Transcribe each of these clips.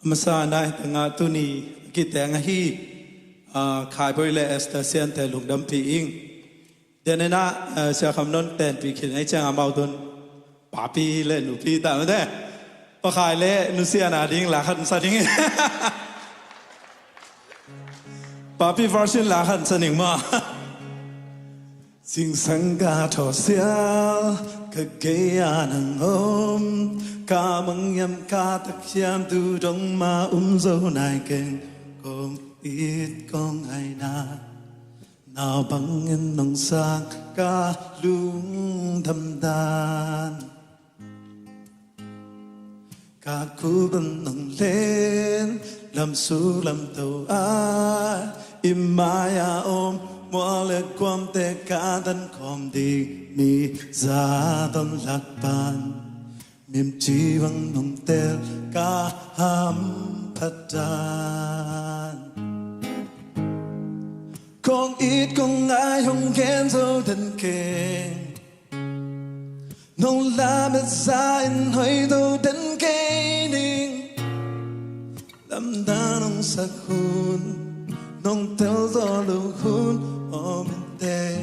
masa nai tengah tu ni kita ngahi khai boi le station te lungdam pi ing dan na sia kham non ten pi khin ai chang amau ton pa pi le nu pi ta ma de pa khai le nu sia na ding la khan sa ding pa pi version la khan sa ning ma sing sang ga tho sia ka ge ya nang om ca măng yam ca thật yam tu trong ma dâu nai keng con ít con ai na nào bằng nhân nông sang ca lung thầm đàn ca cú bên nông lên làm su làm tàu ai im mai ôm mua lệ quam tê ca thân khom đi mi ra tâm lạc ban niềm chi bằng nồng tel ca ham phát đàn con ít con ai không khen dâu thân kề nông la mệt ra in hơi đâu đến cây ninh lâm ta nông sắc hôn nông theo gió lưu hôn ôm tê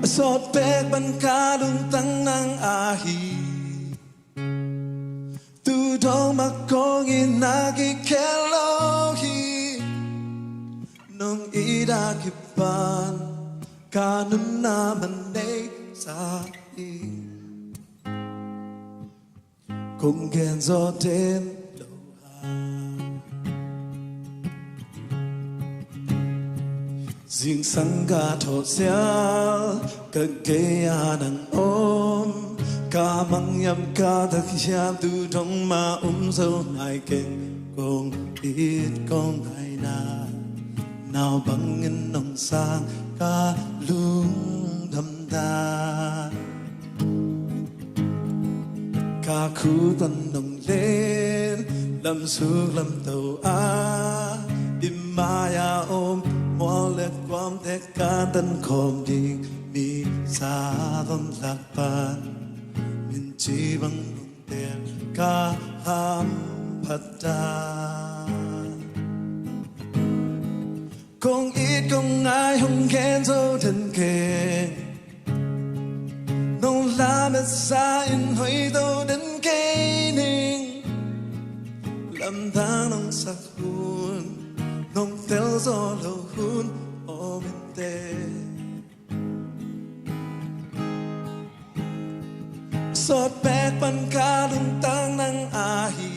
sốt bẹt ban ca lung tăng năng ahi tu đông mặc con in nagi kelohi nong ida kipan kanun na manay sa kung ghen gió đến đầu hàng riêng sang ga thọ xéo cái ghế đang ôm ca măng yam ca thật yam tu trong ma dâu nai keng con ít con ai na nào bằng ngân nồng sang ca lung thầm đàn ca khu tân nồng lên làm suốt làm tàu á im maya ôm mua lệ quam thế ca tân khom đi mi xa tâm lạc ban min chi bằng tiền ca ham phát đàn con ít con ai không khen dâu thân kề nông la mệt ra in hơi đâu đến cây ninh lâm tháng nông sắc hôn nông theo gió lâu hôn ôm tê sốt bẹt ban ca lung tăng năng ahi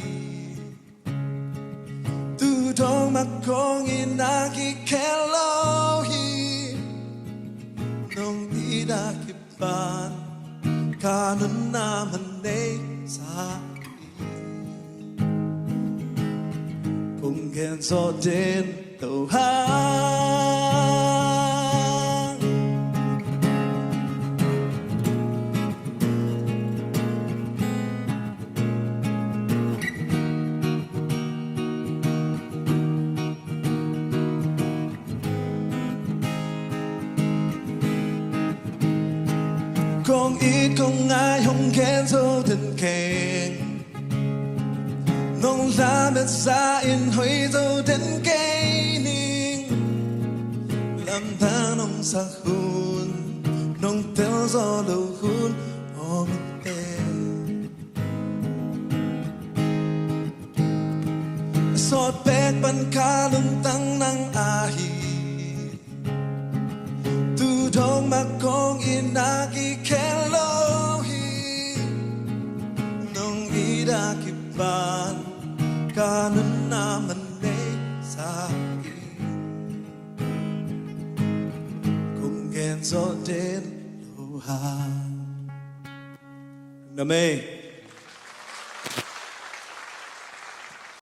tu đông mặc con in nagi kelohi nông ida kipan kanun na manay sa kung ghen gió đến đầu hàng con ít con ai không khen dâu thân keng nông la mệt ra in hơi dâu đến cây ninh làm tháng nông sắc hôn nông theo gió lâu hôn ôm tê sốt bẹt ban ca lung tăng năng ahi tu đông mặc con in nagi kelohi nong ida kipan kanun na manay sa kung ghen gió đến đầu hàng. Nam mê.